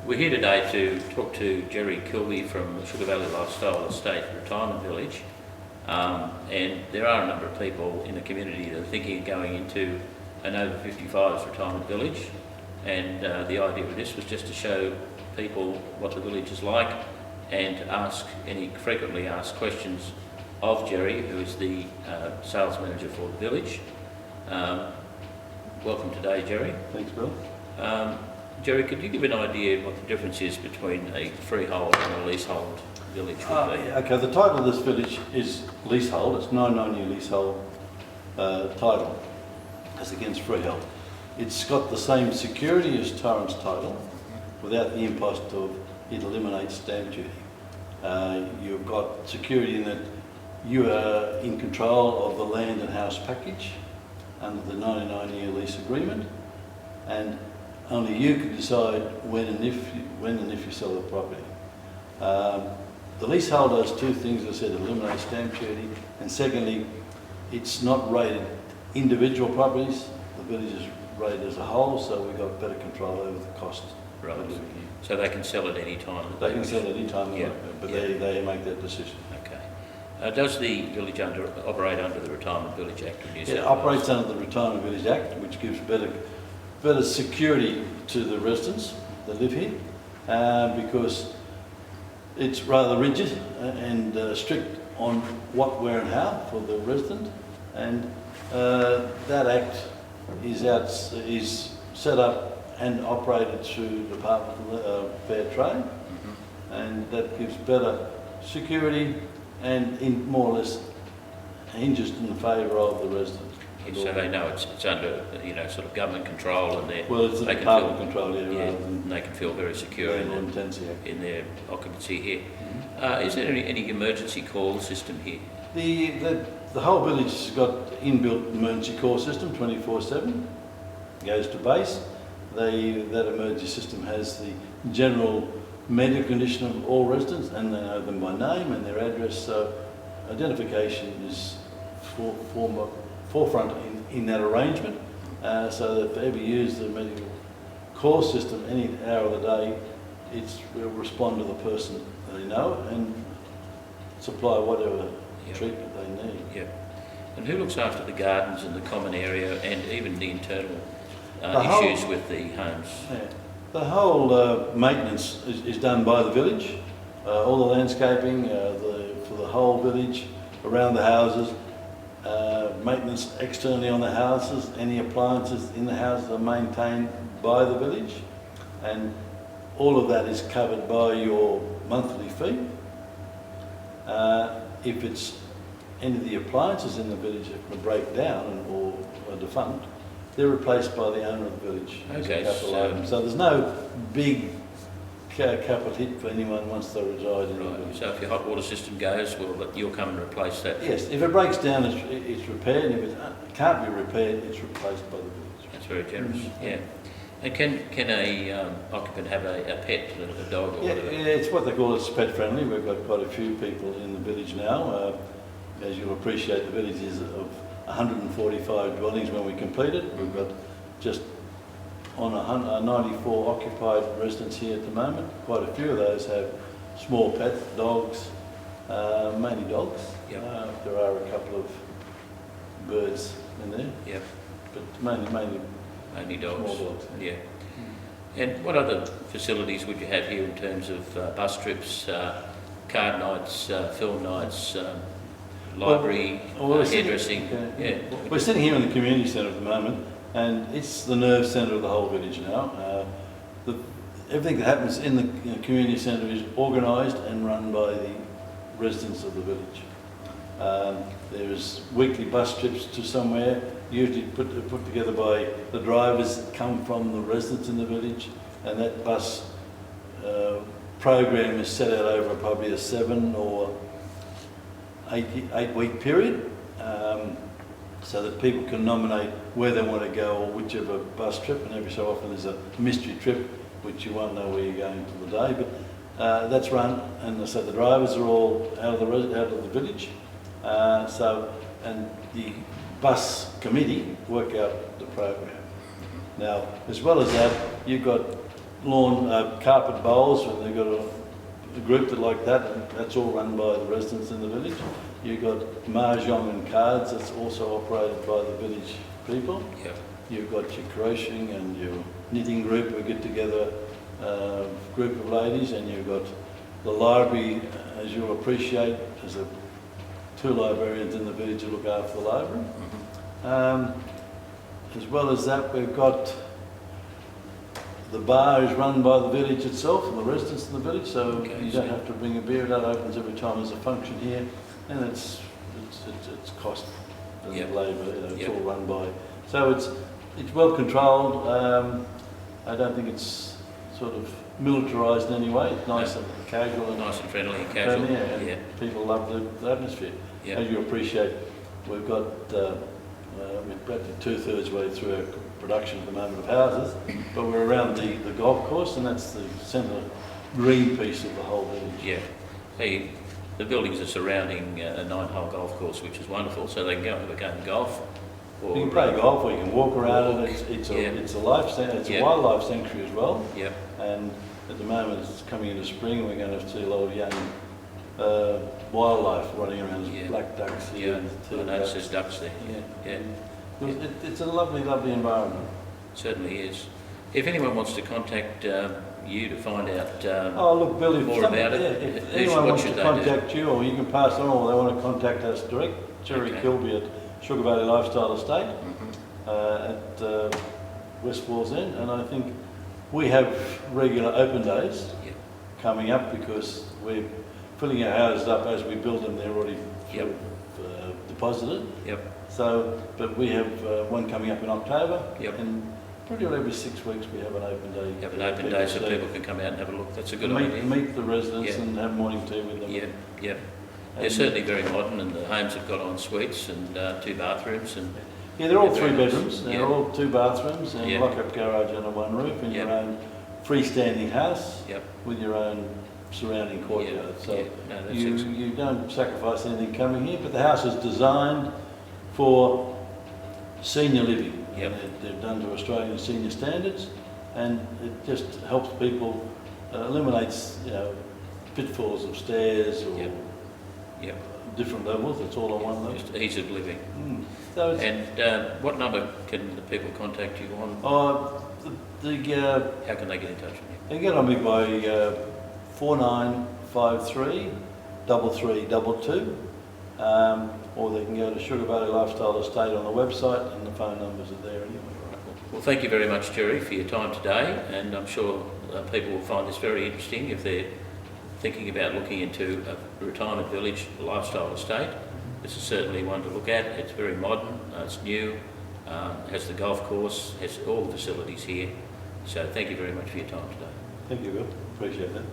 We're here today to talk to Gerry Kilby from Sugar Valley Lifestyle Estate Retirement Village, and there are a number of people in the community that are thinking of going into an over 55s retirement village, and the idea of this was just to show people what the village is like and ask any frequently asked questions of Gerry, who is the sales manager for the village. Welcome today, Gerry. Thanks, Bill. Gerry, could you give an idea of what the difference is between a freehold and a leasehold village would be? Okay, the title of this village is leasehold. It's 99-year leasehold title as against freehold. It's got the same security as Torrens title without the impost of it eliminates stamp duty. You've got security in that you are in control of the land and house package under the 99-year lease agreement, and only you can decide when and if you sell the property. The leasehold does two things. As I said, it eliminates stamp duty, and secondly, it's not rated individual properties. The village is rated as a whole, so we've got better control over the cost. Right. So they can sell at any time? They can sell at any time, yeah. But yeah. They make that decision. Okay. Does the village operate under the Retirement Village Act of New South Wales? It operates under the Retirement Village Act, which gives better security to the residents that live here, because it's rather rigid and strict on what, where and how for the resident, and that act is set up and operated through the Department of Fair Trade, and that gives better security and in more or less hinges in favour of the residents. Yeah, so they know it's under, sort of government control, and it's the department control, and they can feel very secure in their occupancy here. Is there any emergency call system here? The whole village has got inbuilt emergency call system 24/7. Goes to base. That emergency system has the general medical condition of all residents, and they know them by name and their address. So identification is forefront in that arrangement, so that if they ever use the medical call system any hour of the day, it will respond to the person they know and supply whatever treatment they need. Yeah. And who looks after the gardens and the common area and even the internal issues with the homes? Yeah. The whole maintenance is done by the village, all the landscaping for the whole village, around the houses, maintenance externally on the houses, any appliances in the houses are maintained by the village, and all of that is covered by your monthly fee. If it's any of the appliances in the village that break down or are defunct, they're replaced by the owner of the village. Okay, so there's no big capital hit for anyone once they reside in the village. So if your hot water system goes, well, you'll come and replace that? Yes, if it breaks down, it's repaired, and if it can't be repaired, it's replaced by the village. That's very generous, yeah. And can a occupant have a pet, a dog or whatever? Yeah, it's what they call pet friendly. We've got quite a few people in the village now. As you'll appreciate, the village is of 145 dwellings when we complete it. We've got just on 94 occupied residents here at the moment. Quite a few of those have small pets, dogs, mainly dogs. Yep. There are a couple of birds in there. Yep. But mainly dogs. Small dogs. Yeah. And what other facilities would you have here in terms of bus trips, card nights, film nights, library, hairdressing? Okay. Yeah. We're sitting here in the community centre at the moment, and it's the nerve centre of the whole village now. Everything that happens in the community centre is organised and run by the residents of the village. There's weekly bus trips to somewhere, usually put together by the drivers that come from the residents in the village, and that bus program is set out over probably a 7 or 8 week period, so that people can nominate where they want to go or whichever bus trip, and every so often there's a mystery trip which you won't know where you're going for the day, but that's run, and so the drivers are all out of the village, and the bus committee work out the program. Now, as well as that, you've got lawn carpet bowls, and they've got a group that like that, and that's all run by the residents in the village. You've got mahjong and cards, that's also operated by the village people. Yep. You've got your crocheting and your knitting group, we get together, group of ladies, and you've got the library, as you'll appreciate, there's two librarians in the village who look after the library. As well as that, we've got the bar is run by the village itself and the residents in the village, so Okay, you don't have to bring a beer. That opens every time there's a function here, and it's cost and Yep. labour. It's Yep. all run by. So it's well controlled. I don't think it's sort of militarised in any way. It's nice and casual and Nice and friendly and casual. friendly, and Yeah. people love the atmosphere. Yeah. As you appreciate, we've got we're practically 2/3 way through our production at the moment of houses, but we're around the golf course, and that's the centre green piece of the whole village. Yeah. The buildings are surrounding a 9-hole golf course, which is wonderful, so they can go and have a game of golf. Or, You can play golf, or you can walk around walk, it. It's yeah. a Yeah. wildlife sanctuary as well. Yep. And at the moment, it's coming into spring. We're going to see a lot of young wildlife running around. There's Yeah. black ducks Yeah. here. I and noticed there's ducks there. Yeah. It's a lovely, lovely environment. Certainly is. If anyone wants to contact you to find out Oh, look, Bill, if, more about it, if anyone what wants to should they do? contact you, or you can pass on, or they want to contact us direct, Gerry Okay. Kilby at Sugar Valley Lifestyle Estate Mhm. at West Walls End, and I think we have regular open days Yep. coming up because we're filling our houses up as we build them. They're already Yep. deposited. Yep. So, but we have one coming up in October, Yep. and pretty well every 6 weeks we have an open day. Have an open day so people can come out and have a look. That's a good meet, idea. meet the residents Yeah. and have morning tea with them. Yep. Yep. They're And- certainly very modern, and the homes have got en suites and 2 bathrooms and Yeah, they're all They're 3 very nice. bedrooms. They're Yeah. all 2 bathrooms and Yeah. lock-up garage under one roof, and your Yeah. own freestanding house Yep. with your own surrounding courtyard. So yeah. No, that's you excellent. you don't sacrifice anything coming here, but the house is designed for senior living. Yep. And they're done to Australian senior standards, and it just helps people, eliminates pitfalls of stairs or Yep. Yep. different levels. It's all on one level. Just ease of living. So it's, And what number can the people contact you on? How can they get in touch with you? they can get on me by 4953 3322, or they can go to Sugar Valley Lifestyle Estate on the website, and the phone numbers are there anyway. Well, thank you very much, Gerry, for your time today, and I'm sure people will find this very interesting if they're thinking about looking into a retirement village lifestyle estate. This is certainly one to look at. It's very modern, it's new, has the golf course, has all the facilities here. So thank you very much for your time today. Thank you, Bill. Appreciate that.